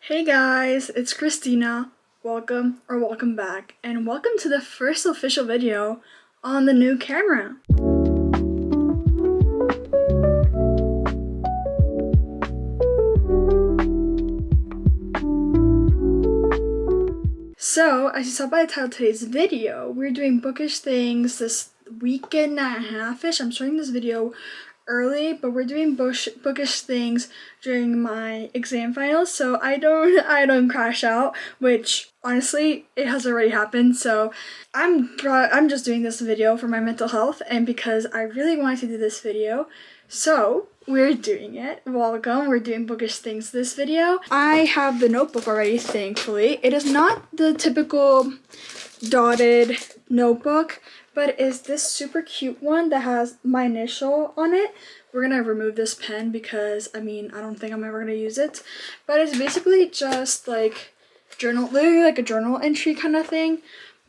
Hey guys, it's Christina. Welcome back, and welcome to the first official video on the new camera. So, as you saw by the title of today's video, we're doing bookish things this weekend and a half-ish. I'm starting this video early, but we're doing bookish things during my exam finals, so I don't crash out, which honestly it has already happened. So I'm just doing this video for my mental health and because I really wanted to do this video. So we're doing it. Welcome. We're doing bookish things this video. I have the notebook already, thankfully. It is not the typical dotted notebook, but is this super cute one that has my initial on it. We're gonna remove this pen because I don't think I'm ever gonna use it, but it's basically just like literally like a journal entry kind of thing,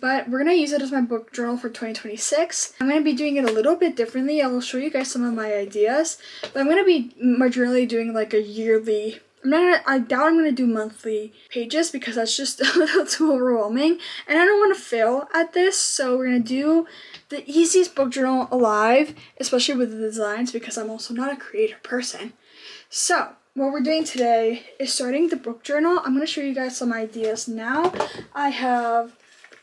but we're gonna use it as my book journal for 2026. I'm gonna be doing it a little bit differently. I will show you guys some of my ideas, but I'm gonna be majorly doing like a yearly. I doubt I'm gonna do monthly pages because that's just a little too overwhelming and I don't want to fail at this. So we're gonna do the easiest book journal alive, especially with the designs because I'm also not a creative person. So what we're doing today is starting the book journal. I'm gonna show you guys some ideas now. I have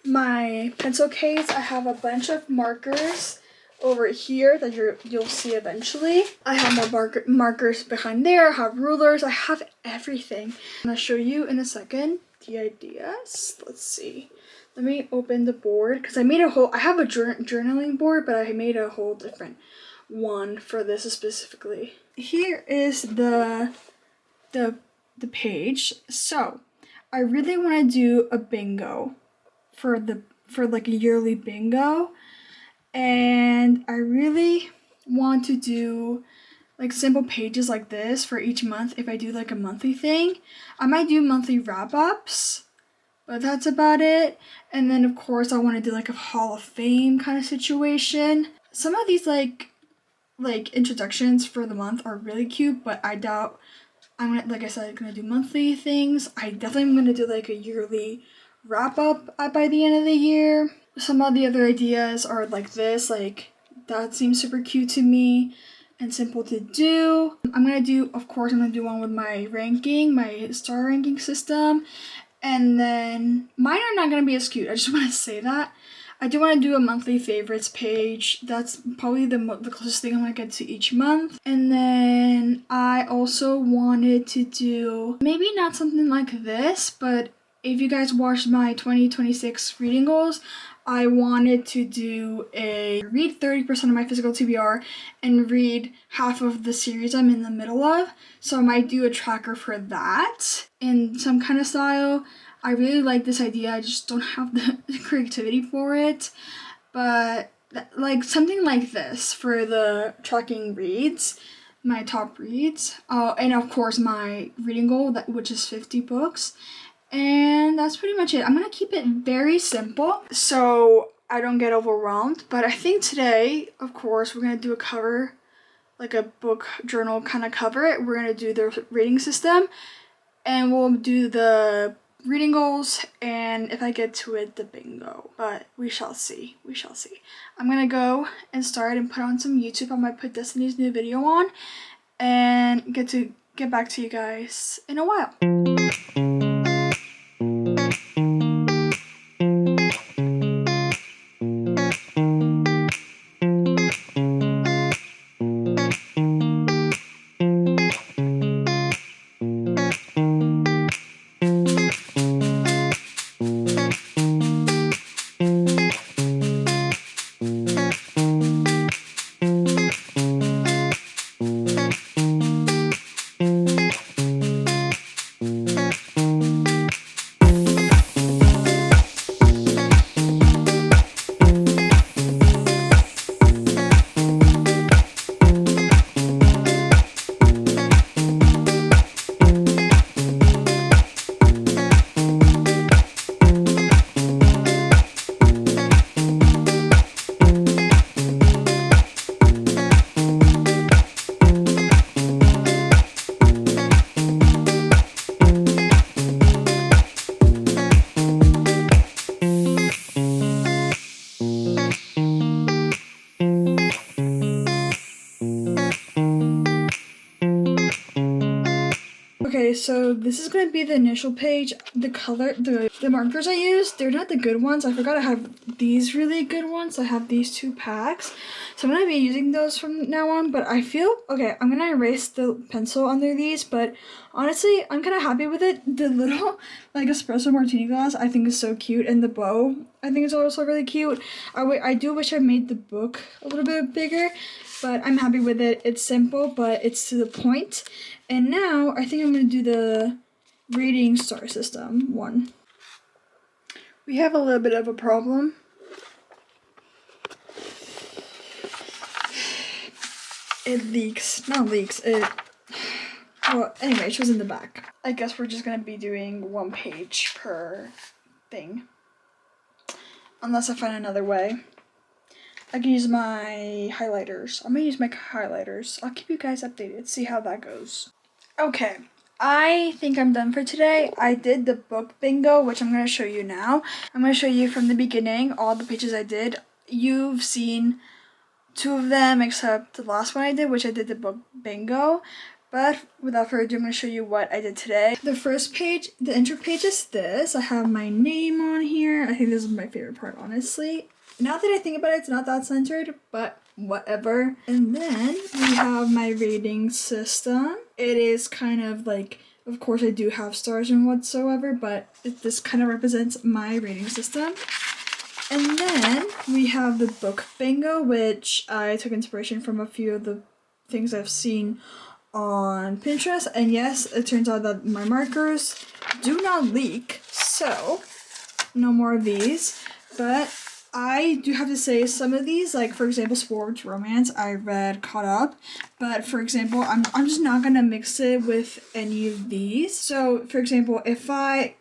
my pencil case. I have a bunch of markers over here that you'll see eventually. I have more markers behind there. I have rulers. I have everything. I'm gonna show you in a second the ideas. Let's see. Let me open the board because I have a journaling board, but I made a whole different one for this specifically. Here is the page. So I really want to do a bingo for like a yearly bingo. And I really want to do like simple pages like this for each month. If I do like a monthly thing, I might do monthly wrap-ups, but that's about it. And then of course I want to do like a Hall of Fame kind of situation. Some of these like introductions for the month are really cute, but I doubt I'm gonna do monthly things. I definitely am gonna do like a yearly wrap-up by the end of the year. Some of the other ideas are like this, like that seems super cute to me and simple to do. I'm gonna do one with my ranking, my star ranking system, and then mine are not gonna be as cute. I just want to say that. I do want to do a monthly favorites page. That's probably the closest thing I'm gonna get to each month. And then I also wanted to do maybe not something like this, but if you guys watched my 2026 reading goals, I wanted to do read 30% of my physical TBR and read half of the series I'm in the middle of. So I might do a tracker for that in some kind of style. I really like this idea. I just don't have the creativity for it. But like something like this for the tracking reads, my top reads. And of course my reading goal, which is 50 books. And that's pretty much it. I'm gonna keep it very simple so I don't get overwhelmed. But I think today, of course, we're gonna do a cover, like a book journal kind of cover. We're gonna do the rating system and we'll do the reading goals and if I get to it, the bingo. But we shall see. We shall see. I'm gonna go and start and put on some YouTube. I might put Destiny's new video on and get back to you guys in a while. this is gonna be the initial page. The markers I used, they're not the good ones. I forgot I have these really good ones. I have these 2 packs. So I'm gonna be using those from now on, but I feel, okay, I'm gonna erase the pencil under these, but honestly, I'm kind of happy with it. The little, like, espresso martini glass I think is so cute, and the bow I think is also really cute. I do wish I made the book a little bit bigger, but I'm happy with it. It's simple, but it's to the point. And now I think I'm going to do the rating star system one. We have a little bit of a problem. It leaks. Not leaks. Well, anyway, it was in the back. I guess we're just going to be doing 1 page per thing. Unless I find another way. I can use my highlighters. I'm gonna use my highlighters. I'll keep you guys updated, see how that goes. Okay, I think I'm done for today. I did the book bingo, which I'm gonna show you now. I'm gonna show you from the beginning, all the pages I did. You've seen 2 of them, except the last one I did, which I did the book bingo. But without further ado, I'm gonna show you what I did today. The first page, the intro page is this. I have my name on here. I think this is my favorite part, honestly. Now that I think about it, it's not that centered, but whatever. And then we have my rating system. It is kind of like, of course I do have stars and whatsoever, but this kind of represents my rating system. And then we have the book bingo, which I took inspiration from a few of the things I've seen on Pinterest. And yes, it turns out that my markers do not leak, so no more of these. But I do have to say, some of these, like for example sports romance, I read caught up, but for example I'm just not gonna mix it with any of these. So for example, if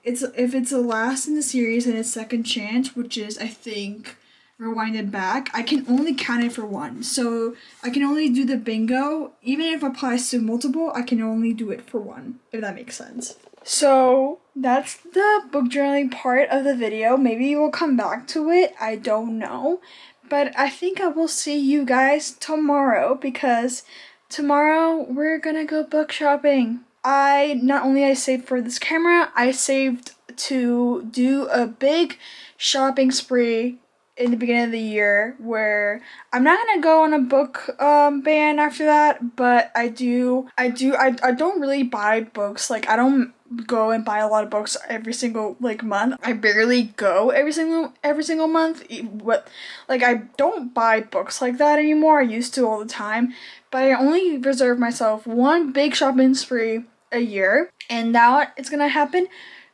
it's the last in the series and it's second chance, which is I think Rewinded Back, I can only count it for 1. So I can only do the bingo, even if it applies to multiple, I can only do it for 1, if that makes sense. So that's the book journaling part of the video. Maybe we'll come back to it, I don't know. But I think I will see you guys tomorrow, because tomorrow we're gonna go book shopping. Not only I saved for this camera, I saved to do a big shopping spree in the beginning of the year, where I'm not gonna go on a book ban after that, but I don't really buy books. Like, I don't go and buy a lot of books every single month. I barely go every single month. I don't buy books like that anymore. I used to all the time, but I only reserve myself 1 big shopping spree a year, and now it's gonna happen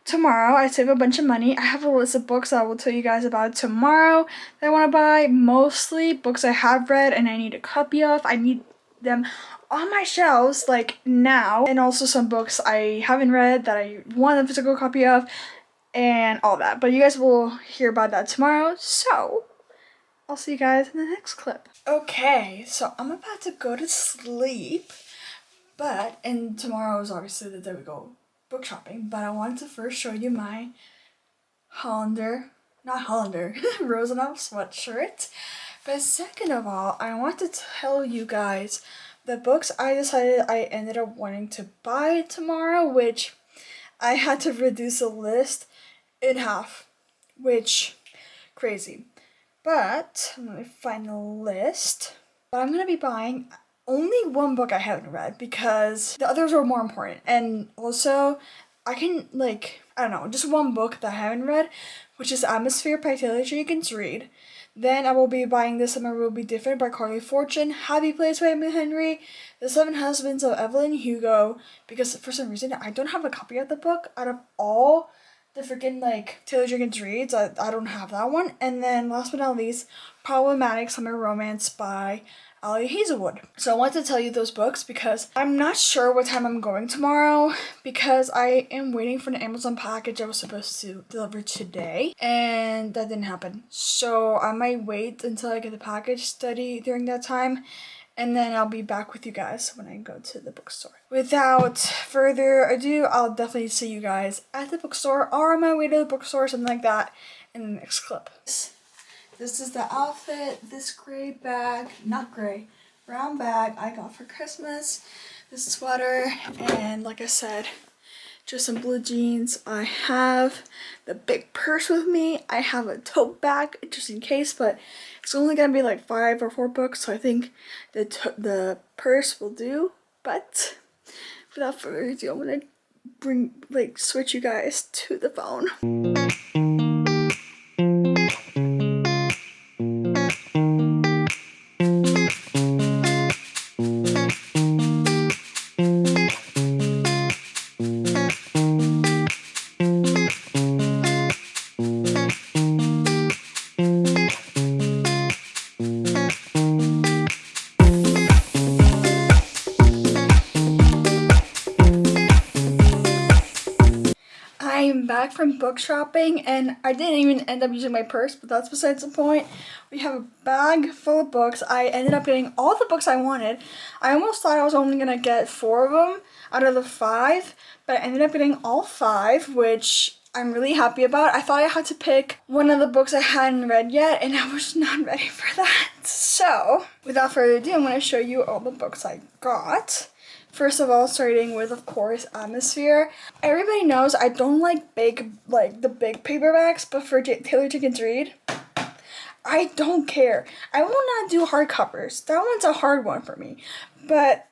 tomorrow. I save a bunch of money. I have a list of books that I will tell you guys about tomorrow that I want to buy. Mostly books I have read and I need a copy of. I need them on my shelves now, and also some books I haven't read that I want a physical copy of and all that. But you guys will hear about that tomorrow, so I'll see you guys in the next clip. Okay, so I'm about to go to sleep, and tomorrow is obviously the day we go book shopping, but I wanted to first show you my Rosenau sweatshirt. But second of all, I want to tell you guys the books I decided I ended up wanting to buy tomorrow, which I had to reduce the list in half, which crazy. But let me find the list. But I'm gonna be buying only 1 book I haven't read, because the others are more important. And also, I can, I don't know, just 1 book that I haven't read, which is Atmosphere by Taylor Jenkins Reid. Then I will be buying This Summer Will Be Different by Carly Fortune, Happy Place by Emily Henry, The 7 Husbands of Evelyn Hugo, because for some reason I don't have a copy of the book. Out of all the freaking Taylor Jenkins Reid's, I don't have that one. And then last but not least, Problematic Summer Romance by Ali Hazelwood. So I want to tell you those books because I'm not sure what time I'm going tomorrow, because I am waiting for an Amazon package I was supposed to deliver today, and that didn't happen. So I might wait until I get the package study during that time, and then I'll be back with you guys when I go to the bookstore. Without further ado, I'll definitely see you guys at the bookstore or on my way to the bookstore, something like that, in the next clip. This is the outfit. This brown bag I got for Christmas. This sweater, and like I said, just some blue jeans. I have the big purse with me. I have a tote bag just in case, but it's only gonna be like 5 or 4 books, so I think the purse will do. But without further ado, I'm gonna switch you guys to the phone. I'm back from book shopping and I didn't even end up using my purse, but that's besides the point. We have a bag full of books. I ended up getting all the books I wanted. I almost thought I was only gonna get 4 of them out of the 5, but I ended up getting all 5, which I'm really happy about. I thought I had to pick one of the books I hadn't read yet, and I was not ready for that. So, without further ado, I'm gonna show you all the books I got. First of all, starting with, of course, Atmosphere. Everybody knows I don't like the big paperbacks, but for Taylor Jenkins Reid, I don't care. I will not do hardcovers. That one's a hard one for me, but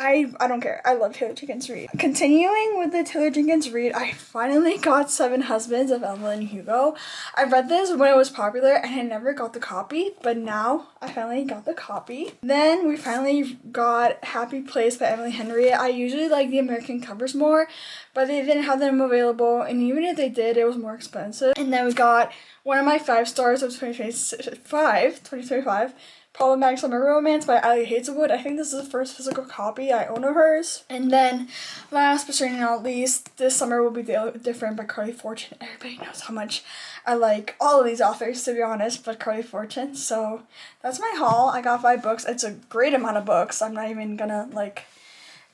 I don't care. I love Taylor Jenkins Reid. Continuing with the Taylor Jenkins Reid, I finally got Seven Husbands of Evelyn Hugo. I read this when it was popular and I never got the copy, but now I finally got the copy. Then we finally got Happy Place by Emily Henry. I usually like the American covers more, but they didn't have them available, and even if they did, it was more expensive. And then we got one of my 5 stars of 2025, Problematic Summer Romance by Ali Hazelwood. I think this is the first physical copy I own of hers. And then, last but certainly not least, This Summer Will Be Different by Carly Fortune. Everybody knows how much I like all of these authors, to be honest, but Carly Fortune. So, that's my haul. I got 5 books. It's a great amount of books. I'm not even gonna,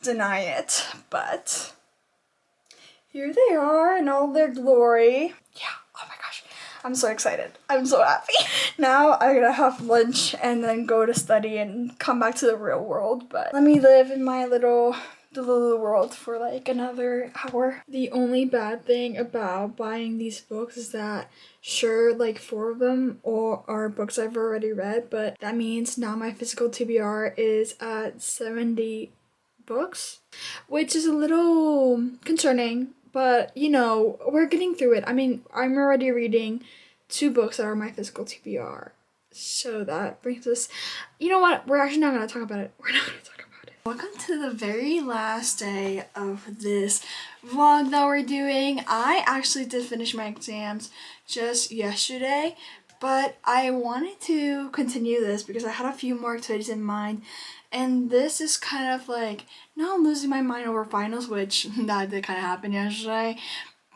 deny it. But, here they are in all their glory. Yeah, oh my gosh. I'm so excited. I'm so happy. Now I'm gonna have lunch and then go to study and come back to the real world. But let me live in my little world for another hour. The only bad thing about buying these books is that sure, 4 of them are books I've already read, but that means now my physical TBR is at 70 books, which is a little concerning. But, we're getting through it. I mean, I'm already reading 2 books that are my physical TBR. So that brings us... You know what? We're actually not going to talk about it. We're not going to talk about it. Welcome to the very last day of this vlog that we're doing. I actually did finish my exams just yesterday, but I wanted to continue this because I had a few more activities in mind. And this is kind of now I'm losing my mind over finals, which that did kind of happen yesterday.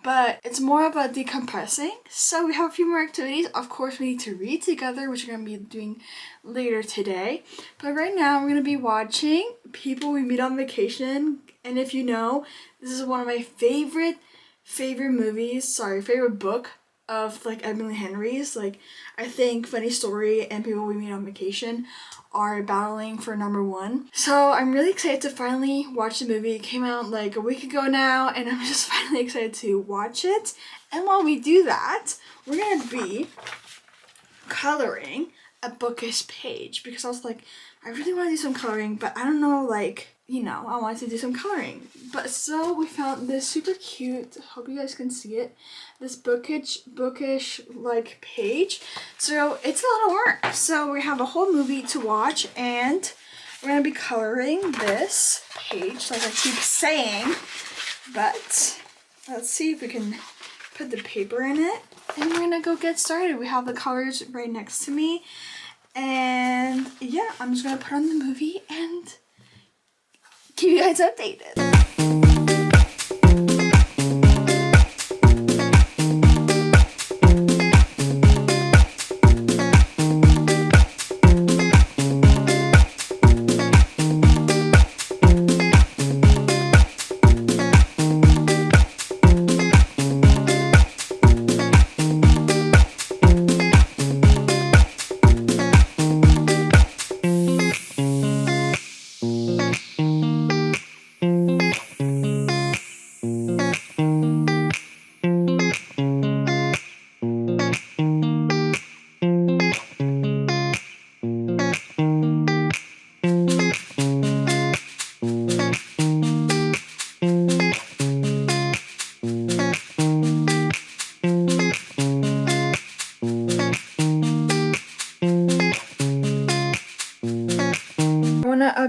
But it's more about decompressing. So we have a few more activities. Of course, we need to read together, which we're going to be doing later today. But right now, we're going to be watching People We Meet on Vacation. And if you know, this is one of my favorite book of Emily Henry's. I think Funny Story and People We Meet on Vacation are battling for #1. So I'm really excited to finally watch the movie. It came out a week ago now, and I'm just finally excited to watch it. And while we do that, we're gonna be coloring a bookish page because I was I really want to do some coloring, but I don't know, I wanted to do some coloring. But so we found this super cute, hope you guys can see it, this bookish page. So it's a lot of work. So we have a whole movie to watch, and we're going to be coloring this page, like I keep saying. But let's see if we can put the paper in it, and we're going to go get started. We have the colors right next to me. And yeah, I'm just going to put on the movie and keep you guys updated.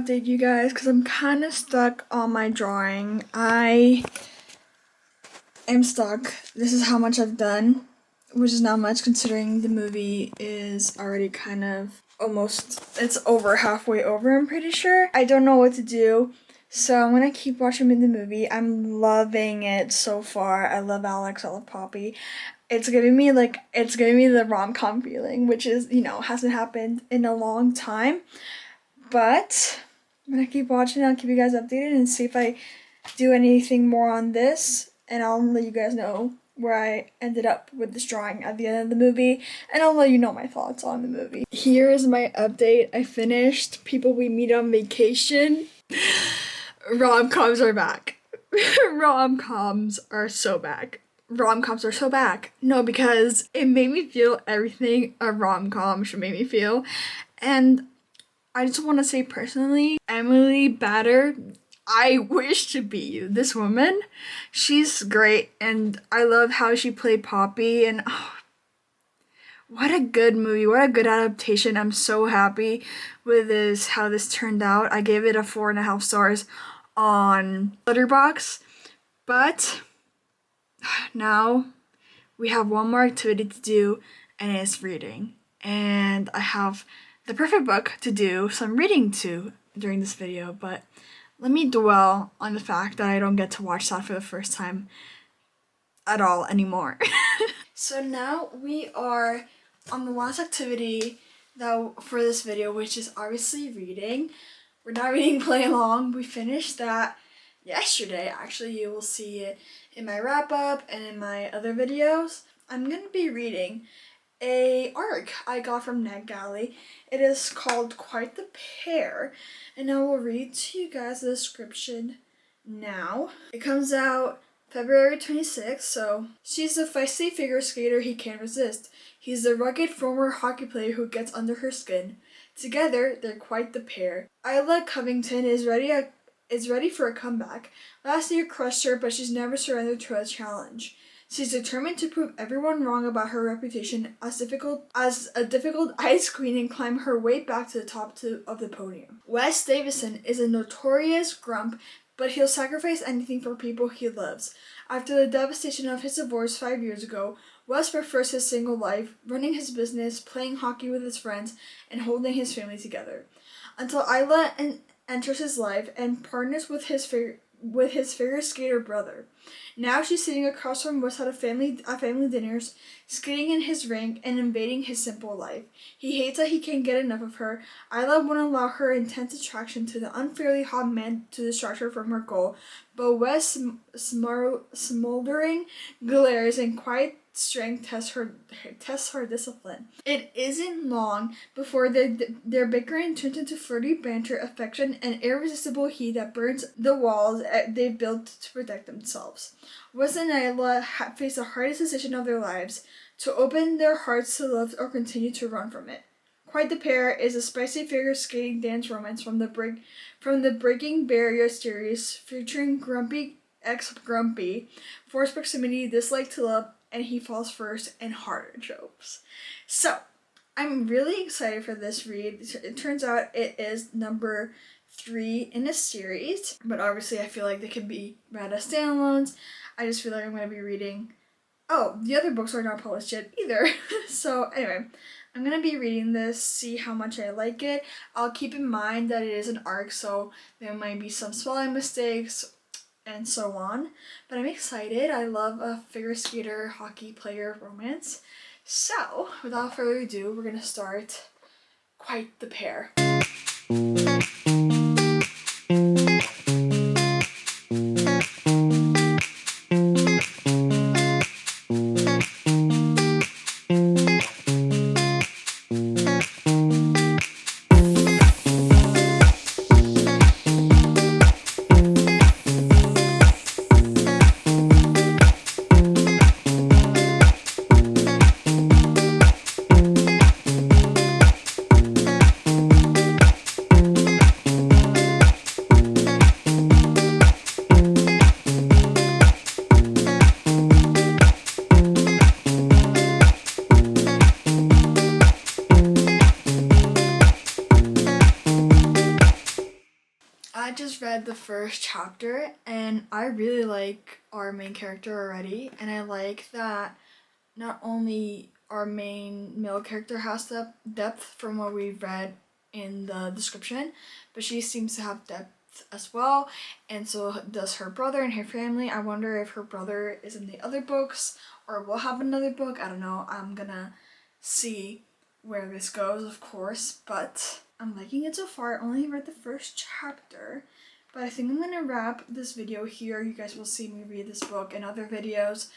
update you guys because I'm kind of stuck on my drawing. I am stuck. This is how much I've done, which is not much considering the movie is already kind of it's over halfway over, I'm pretty sure. I don't know what to do, so I'm gonna keep watching the movie. I'm loving it so far. I love Alex, I love Poppy. It's giving me the rom-com feeling, which is, hasn't happened in a long time. But I'm gonna keep watching. I'll keep you guys updated and see if I do anything more on this, and I'll let you guys know where I ended up with this drawing at the end of the movie, and I'll let you know my thoughts on the movie. Here is my update. I finished People We Meet on Vacation. Rom-coms are back. Rom-coms are so back. Rom-coms are so back. No, because it made me feel everything a rom-com should make me feel. And I just want to say personally, Emily Batter, I wish to be you. This woman, she's great, and I love how she played Poppy, and what a good movie, what a good adaptation. I'm so happy with how this turned out. I gave it a 4.5 stars on Letterboxd, but now we have one more activity to do, and it's reading. And I have the perfect book to do some reading to during this video, but let me dwell on the fact that I don't get to watch that for the first time at all anymore. So now we are on the last activity for this video, which is obviously reading. We're not reading Play Along. We finished that yesterday. Actually, you will see it in my wrap-up and in my other videos. I'm going to be reading a arc I got from NetGalley. It is called Quite the Pair, and I will read to you guys the description now. It comes out February 26th, so she's the feisty figure skater he can't resist. He's the rugged former hockey player who gets under her skin. Together, they're quite the pair. Isla Covington is ready for a comeback. Last year crushed her, but she's never surrendered to a challenge. She's determined to prove everyone wrong about her reputation as a difficult ice queen and climb her way back to the top of the podium. Wes Davison is a notorious grump, but he'll sacrifice anything for people he loves. After the devastation of his divorce 5 years ago, Wes prefers his single life, running his business, playing hockey with his friends, and holding his family together. Until Isla enters his life and partners with his figure skater brother. Now she's sitting across from Wes at family dinners, skating in his rink and invading his simple life. He hates that he can't get enough of her. Isla won't allow her intense attraction to the unfairly hot man to distract her from her goal, but Wes' smoldering glares and quiet strength tests her discipline. It isn't long before their bickering turns into flirty banter, affection, and irresistible heat that burns the walls they've built to protect themselves. Wes and Isla face the hardest decision of their lives: to open their hearts to love or continue to run from it. Quite the Pair is a spicy figure skating dance romance from the Breaking Barrier series, featuring grumpy ex-grumpy, forced proximity, dislike to love, and he falls first, and harder tropes. So, I'm really excited for this read. It turns out it is number 3 in a series, but obviously I feel like they can be read as standalones. I just feel like I'm going to be reading... Oh, the other books are not published yet either. So, anyway, I'm going to be reading this, see how much I like it. I'll keep in mind that it is an arc, so there might be some spelling mistakes and so on, but I'm excited. I love a figure skater hockey player romance. So without further ado, we're gonna start Quite the Pair. the first chapter, and I really like our main character already, and I like that not only our main male character has the depth from what we've read in the description, but she seems to have depth as well, and so does her brother and her family. I wonder if her brother is in the other books or will have another book. I don't know. I'm gonna see where this goes, of course, but I'm liking it so far. I only read the first chapter, but I think I'm gonna wrap this video here. You guys will see me read this book in other videos,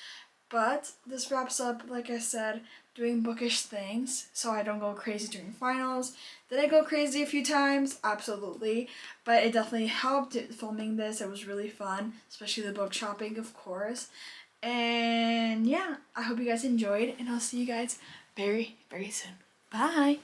but this wraps up, like I said, doing bookish things so I don't go crazy during finals. Did I go crazy a few times? Absolutely, but it definitely helped filming this. It was really fun, especially the book shopping, of course. And yeah, I hope you guys enjoyed, and I'll see you guys very, very soon. Bye!